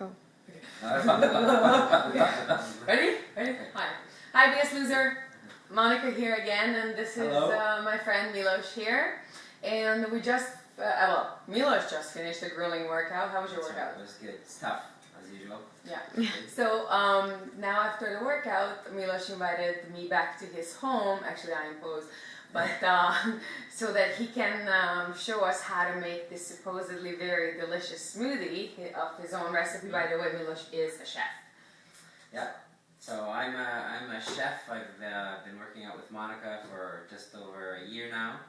Cool. Ready? Ready? Hi. Hi, BS Loser. Monika here again, and this is my friend Milosz here. And we just, Milosz just finished a grueling workout. How was your workout? It was good. It's tough, as usual. Yeah. So now after the workout, Milosz invited me back to his home. Actually, I imposed. But so that he can show us how to make this supposedly very delicious smoothie of his own recipe. By the way, Milosz is a chef. Yeah. So I'm a chef. I've been working out with Monika for just over a year now.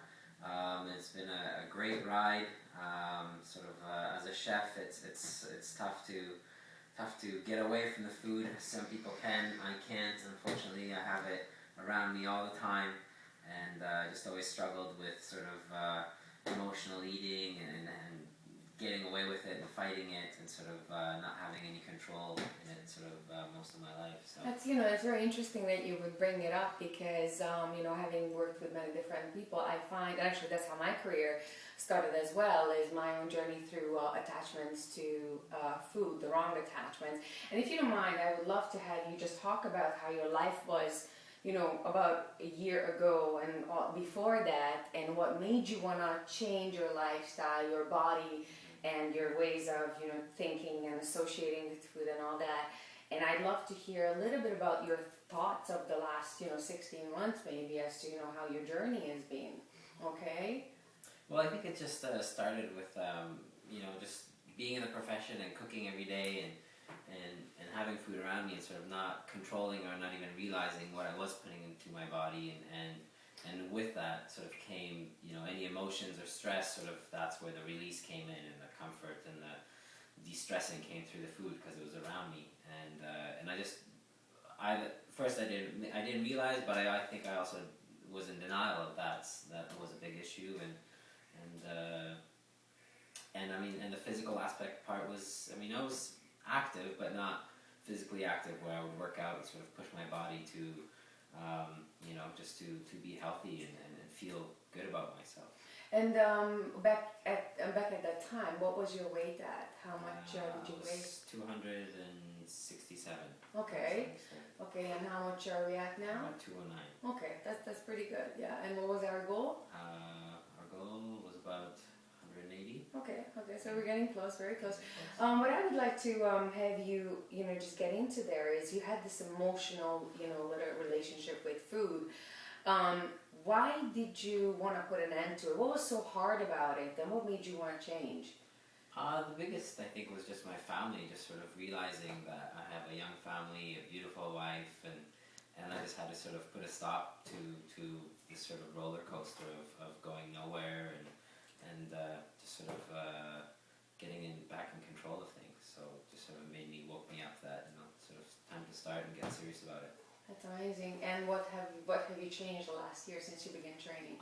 It's been a great ride. As a chef, it's tough to get away from the food. Some people can. I can't. Unfortunately, I have it around me all the time. And I just always struggled with sort of emotional eating and getting away with it and fighting it and sort of not having any control in it sort of most of my life. So that's very interesting that you would bring it up because having worked with many different people, I find actually that's how my career started as well, is my own journey through attachments to food, the wrong attachments. And if you don't mind, I would love to have you just talk about how your life was about a year ago and before that, and what made you want to change your lifestyle, your body, and your ways of, thinking and associating with food and all that. And I'd love to hear a little bit about your thoughts of the last, 16 months maybe as to, how your journey has been. Okay? Well, I think it just started with, just being in the profession and cooking every day and having food around me and sort of not controlling or not even realizing what I was putting into my body and with that sort of came any emotions or stress, sort of that's where the release came in and the comfort and the de-stressing came through the food because it was around me and I didn't realize, but I think I also was in denial of that was a big issue and the physical aspect part was I was active but not physically active, where I would work out and sort of push my body to just to be healthy and feel good about myself. And back at that time, what was your weight at? How much did you weigh? 267. Okay. Okay, and how much are we at now? 209. Okay, that's pretty good. Yeah. And what was our goal? Our goal was about 180. Okay, so we're getting close, very close. What I would like to have you, just get into there is you had this emotional, little relationship with food. Why did you want to put an end to it? What was so hard about it, and what made you want to change? The biggest, I think, was just my family, just sort of realizing that I have a young family, a beautiful wife, and I just had to sort of put a stop to this sort of roller coaster of going nowhere and just sort of getting back in control of things. So just sort of woke me up that sort of time to start and get serious about it. That's amazing. And what have you changed the last year since you began training?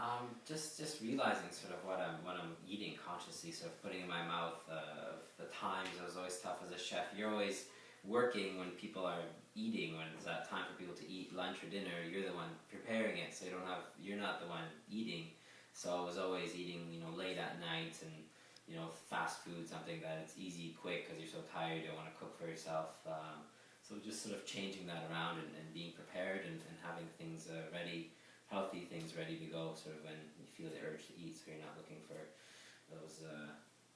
Just realizing sort of what I'm eating consciously, sort of putting in my mouth. The times, it was always tough as a chef. You're always working when people are eating, when it's that time for people to eat lunch or dinner. You're the one preparing it, so you're not the one eating. So I was always eating, late at night and, fast food, something that it's easy, quick, because you're so tired, you don't want to cook for yourself. So just sort of changing that around and being prepared and having things ready, healthy things ready to go, sort of when you feel the urge to eat, so you're not looking for those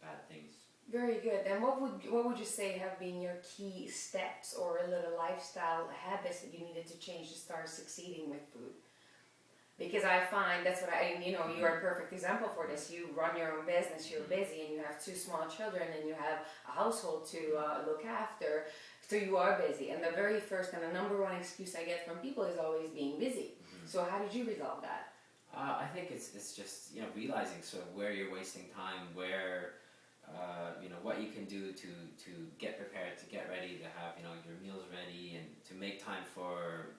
bad things. Very good. And what would you say have been your key steps or little lifestyle habits that you needed to change to start succeeding with food? Because I find that's what you're a perfect example for this. You run your own business, you're busy, and you have 2 small children, and you have a household to look after. So you are busy. And the very first and the number one excuse I get from people is always being busy. Mm-hmm. So how did you resolve that? I think it's just realizing sort of where you're wasting time, where what you can do to get prepared, to get ready, to have your meals ready, and to make time for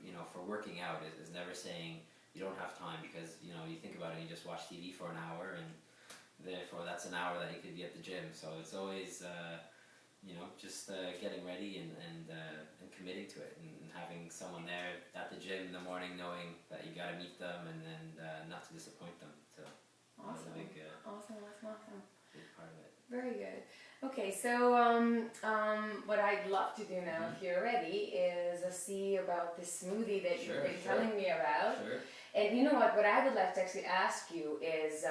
working out is never saying you don't have time, because you think about it, you just watch TV for an hour, and therefore that's an hour that you could be at the gym. So it's always just getting ready and committing to it, and having someone there at the gym in the morning, knowing that you got to meet them and not to disappoint them. So awesome. That was a big awesome. big part of it. Very good. Okay, so what I'd love to do now, if you're ready, is see about this smoothie that you've been telling me about. Sure. And you know what? What I would like to actually ask you is,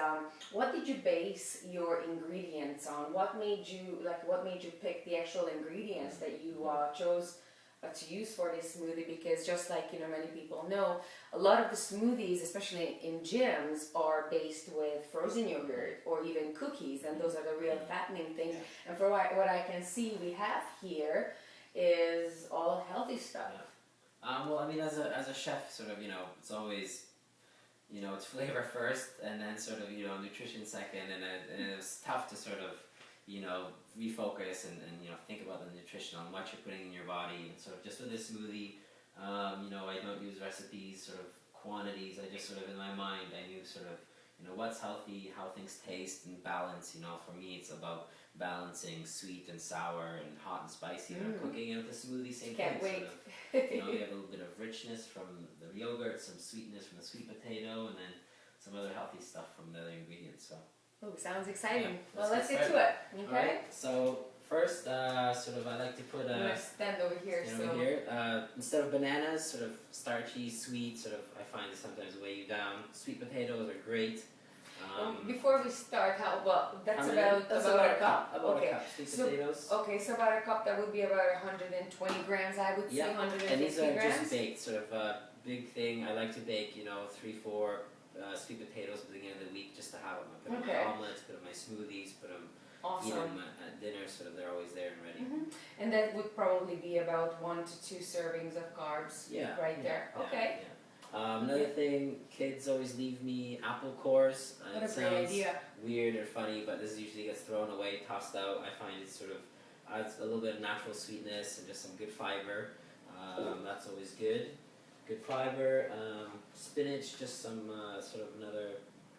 what did you base your ingredients on? What made you pick the actual ingredients that you chose to use for this smoothie? Because just like many people know, a lot of the smoothies, especially in gyms, are based with frozen yogurt or even cookies, and those are the real fattening things. Yeah. And for what I can see, we have here is all healthy stuff. Yeah. Well, I mean, as a chef, sort of, it's always, it's flavor first, and then sort of, nutrition second, and it's tough to sort of, refocus and think about the nutrition on what you're putting in your body. And sort of just with this smoothie, I don't use recipes, sort of quantities. I just sort of in my mind, I knew sort of, what's healthy, how things taste, and balance. For me, it's about balancing sweet and sour and hot and spicy. When I'm cooking it with the smoothie, same Can't thing. wait. Sort of, you have a little bit of richness from the yogurt, some sweetness from the sweet potato, and then some other healthy stuff from the other ingredients. So. Oh, sounds exciting. Yeah, well, let's get to it. Okay. All right. So first, sort of, I like to put I'm gonna stand over here. instead of bananas, sort of starchy, sweet. Sort of, I find it sometimes weigh you down. Sweet potatoes are great. Before we start, that's about a cup. About a cup. Sweet potatoes. Okay, so about a cup, that would be about 120 grams, I would say, 150 and these are grams. just baked. Sort of a big thing. I like to bake, 3-4 sweet potatoes at the beginning of the week just to have them. I put them in my omelets, put them in my smoothies, put them, eat them at dinner, so that they're always there and ready. And that would probably be about 1 to 2 servings of carbs there. Okay. Another thing, kids always leave me apple cores. What it a great sounds idea. weird or funny, but this usually gets thrown away, tossed out. I find it sort of adds a little bit of natural sweetness and just some good fiber. That's always good. Good fiber. Spinach, just some sort of another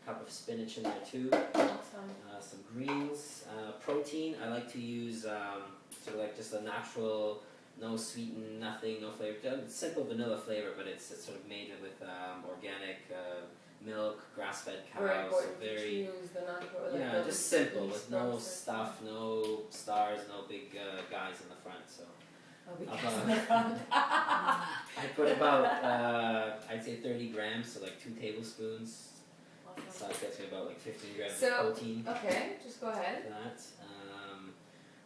cup of spinach in there too. Awesome. Some greens. Protein, I like to use sort of like just a natural, no sweeten, nothing, no flavor. Simple vanilla flavor, but it's sort of made with organic milk, grass-fed cows. Very So important very, to use the natural. just simple with no stuff, no stars, no big guys in the front. So. I put about, I'd say 30 grams, so like 2 tablespoons. Awesome. So that gets me about like 15 grams of So, protein. okay, just go ahead. That.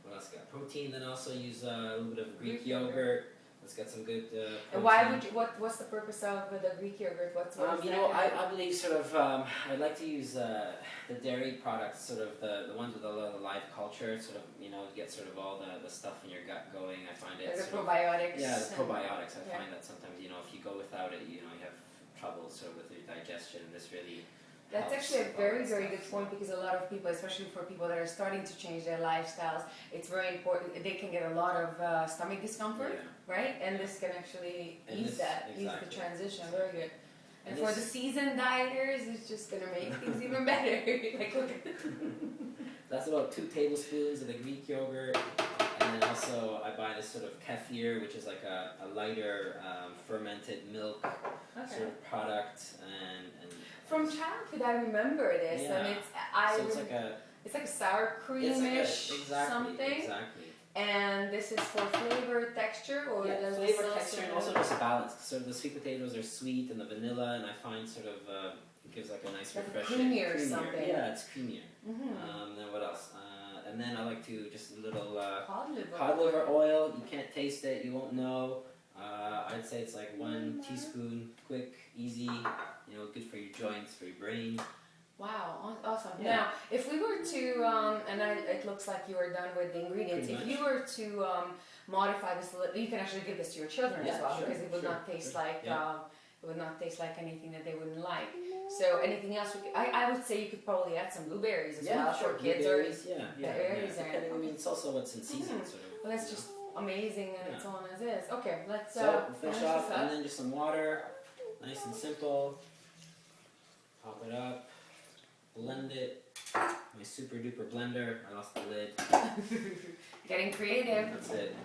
What else got? Protein, then also use a little bit of Greek yogurt. Let's get some good protein. And why would you, what's the purpose of the Greek yogurt? I believe sort of, I like to use the dairy products, sort of the ones with a lot of live culture, sort of, get sort of all the stuff in your gut going. I find it. The probiotics. The probiotics. I find that sometimes, if you go without it, you have trouble sort of with your digestion. This really. That's actually a very, very good point, because a lot of people, especially for people that are starting to change their lifestyles, it's very important. They can get a lot of stomach discomfort, right? And this can actually ease the transition. Very good. And for the seasoned dieters, it's just going to make things even better. That's about 2 tablespoons of the Greek yogurt. And then also I buy this sort of kefir, which is like a lighter fermented milk sort of product. And from childhood, I remember this, and it's like a sour creamish something. Exactly. And this is for flavor, texture, or flavor, texture, and also just balance. So the sweet potatoes are sweet, and the vanilla, and I find sort of it gives like a nice refreshing. Creamier something. Yeah, it's creamier. Then what else? And then I like to just a little cod liver oil. You can't taste it, you won't know. I'd say it's like 1 teaspoon, quick, easy, good for your joints, for your brain. Wow, awesome. Yeah. Now, if we were to, it looks like you are done with the ingredients, if you were to modify this a little, you can actually give this to your children as well, because it would not taste like, it would not taste like anything that they wouldn't like. So anything else, I would say you could probably add some blueberries as well for kids. Berries, berries. I mean, it's also what's in season, sort of. Well, that's just amazing, and it's on as is. Okay, let's finish off, and then just some water, nice and simple. Pop it up, blend it. My super duper blender. I lost the lid. Getting creative. That's it.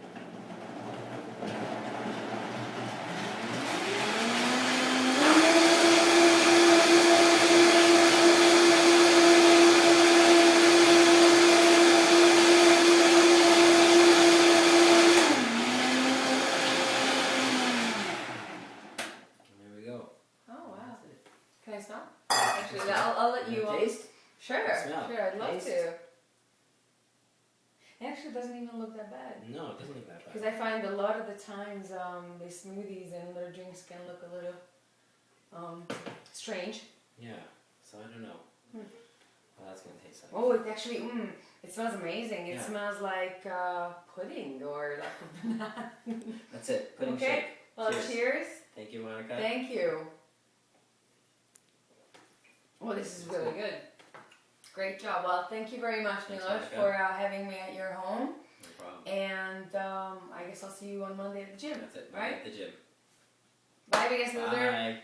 Sure, Smell. sure, I'd love Taste. to. It actually doesn't even look that bad. No, it doesn't look that Because bad. I find a lot of the times the smoothies and their drinks can look a little strange. Yeah, so I don't know. Hmm. Well, that's gonna taste like. Oh, it actually, it smells amazing. It Yeah. smells like pudding or like a banana. That's it. Pudding Okay. shake. Well, Cheers. cheers. Thank you, Monika. Thank you. Well, this is really good. Great job. Well, thank you very much, Thanks, Milosz, Monika. for having me at your home. No problem. And I guess I'll see you on Monday at the gym. That's it. Right? At the gym. Bye, biggest loser. Bye.